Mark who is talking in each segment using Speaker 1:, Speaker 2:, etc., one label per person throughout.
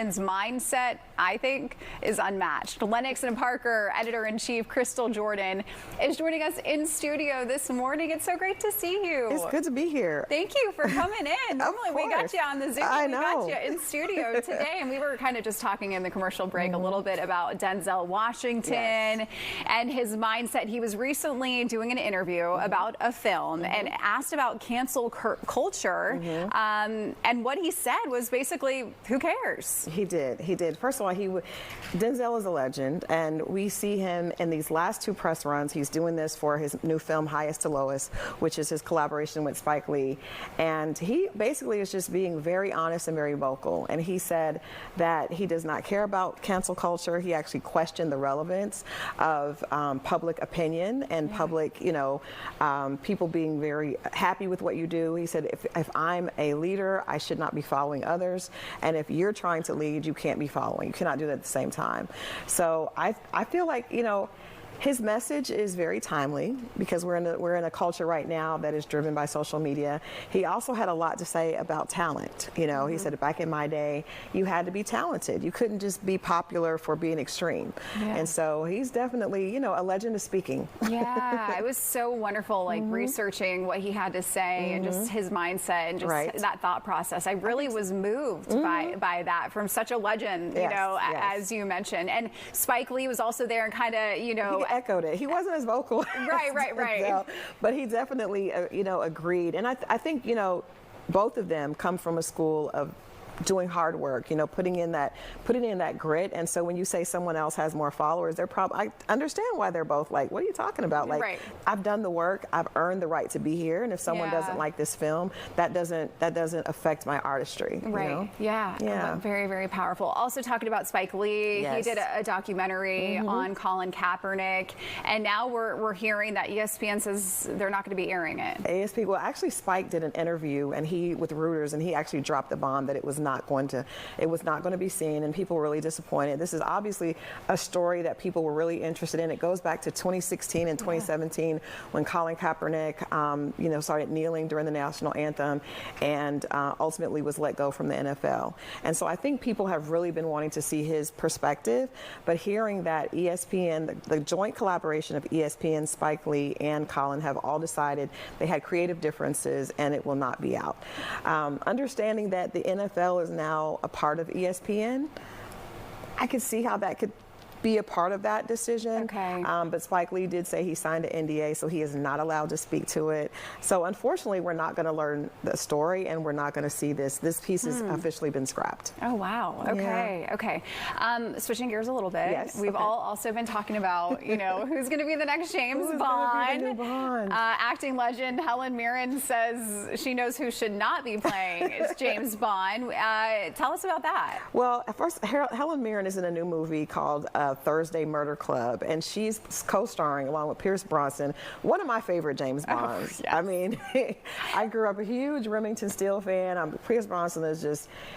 Speaker 1: Mindset, I think, is unmatched. Lennox and Parker editor-in-chief Crystal Jordan is joining us in studio this morning. It's so great to see you.
Speaker 2: It's good to be here.
Speaker 1: Thank you for coming in. Normally we got you on the Zoom.
Speaker 2: I
Speaker 1: we
Speaker 2: know.
Speaker 1: got you in studio today, and we were kind of just talking in the commercial break a little bit about Denzel Washington and his mindset. He was recently doing an interview about a film and asked about cancel culture, and what he said was basically, who cares?
Speaker 2: He did. First of all, Denzel is a legend, and we see him in these last two press runs. He's doing this for his new film, Highest to Lowest, which is his collaboration with Spike Lee. And he basically is just being very honest and very vocal. And he said that he does not care about cancel culture. He actually questioned the relevance of public opinion and public, people being very happy with what you do. He said, if I'm a leader, I should not be following others. And if you're trying to lead, you can't be following. You cannot do that at the same time. So I feel like, his message is very timely because we're in a culture right now that is driven by social media. He also had a lot to say about talent. He said back in my day, you had to be talented. You couldn't just be popular for being extreme. And so he's definitely, a legend of speaking.
Speaker 1: Yeah, it was so wonderful, researching what he had to say and just his mindset and just that thought process. I really was moved by that from such a legend, as you mentioned. And Spike Lee was also there and kind of,
Speaker 2: He echoed it. He wasn't as vocal.
Speaker 1: Right.
Speaker 2: But he definitely, agreed. And I think, both of them come from a school of doing hard work, putting in that grit. And so when you say someone else has more followers, I understand why they're both like, what are you talking about? Like, I've done the work, I've earned the right to be here, and if someone doesn't like this film, that doesn't affect my artistry.
Speaker 1: Yeah. Very, very powerful. Also talking about Spike Lee, he did a documentary on Colin Kapernick, and now we're hearing that ESPN says they're not going to be airing it.
Speaker 2: Well, actually, Spike did an interview with Reuters, and he actually dropped the bomb that it was not going to be seen, and people were really disappointed. This is obviously a story that people were really interested in. It goes back to 2016 and 2017 when Colin Kaepernick, started kneeling during the national anthem and ultimately was let go from the NFL. And so I think people have really been wanting to see his perspective, but hearing that ESPN, the joint collaboration of ESPN, Spike Lee, and Colin have all decided they had creative differences and it will not be out. Understanding that the NFL is now a part of ESPN, I could see how that could be a part of that decision. But Spike Lee did say he signed an NDA, so he is not allowed to speak to it. So unfortunately, we're not going to learn the story, and we're not going to see this. This piece has officially been scrapped.
Speaker 1: Oh, wow. Okay. Switching gears a little bit. We've all also been talking about, who's going to be the next James Bond. Acting legend Helen Mirren says she knows who should not be playing as James Bond. Tell us about that.
Speaker 2: Well, at first, Helen Mirren is in a new movie called Thursday Murder Club, and she's co-starring along with Pierce Brosnan, one of my favorite James Bonds. I mean, I grew up a huge Remington Steele fan. Pierce Brosnan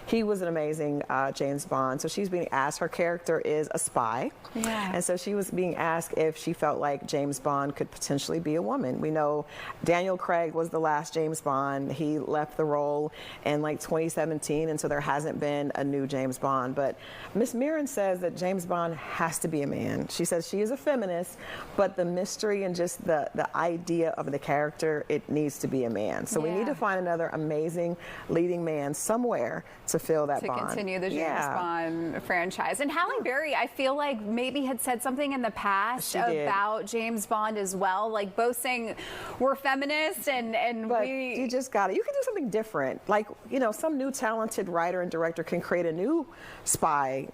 Speaker 2: he was an amazing James Bond. So she's being asked, her character is a spy, and so she was being asked if she felt like James Bond could potentially be a woman. We know Daniel Craig was the last James Bond. He left the role in 2017, and so there hasn't been a new James Bond. But Miss Mirren says that James Bond has to be a man. She says she is a feminist, but the mystery and just the idea of the character, it needs to be a man. So we need to find another amazing leading man somewhere to fill that bond.
Speaker 1: To continue the James Bond franchise. And Halle Berry, I feel like maybe had said something in the past about James Bond as well, like both saying we're feminists and
Speaker 2: but you just got it. You can do something different. Like, some new talented writer and director can create a new spy,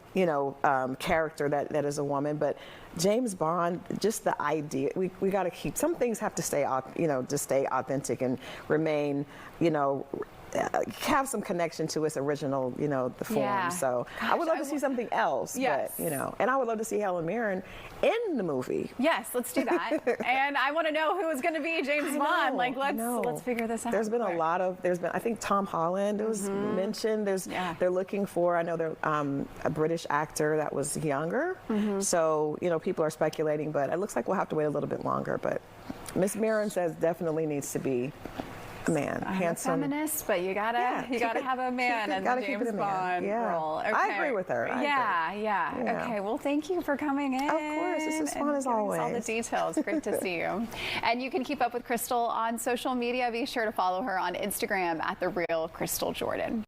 Speaker 2: character that is a woman, but James Bond, just the idea, we got to keep, some things have to stay, to stay authentic and remain, have some connection to its original, the form. So I would love to see something else. But, and I would love to see Helen Mirren in the movie.
Speaker 1: Yes, let's do that. And I want to know who is going to be James Bond. Let's figure this out.
Speaker 2: There's been I think Tom Holland was mentioned. They're looking for, I know they're a British actor that was younger. So, people are speculating, but it looks like we'll have to wait a little bit longer. But Miss Mirren says definitely needs to be man,
Speaker 1: I'm
Speaker 2: handsome.
Speaker 1: a feminist, but you gotta have a man in the James Bond role. Okay.
Speaker 2: I agree with her.
Speaker 1: Yeah. Okay. Well, thank you for coming in.
Speaker 2: Of course, this is fun as always.
Speaker 1: All the details. Great to see you. And you can keep up with Crystal on social media. Be sure to follow her on Instagram at @TheRealCrystalJordan.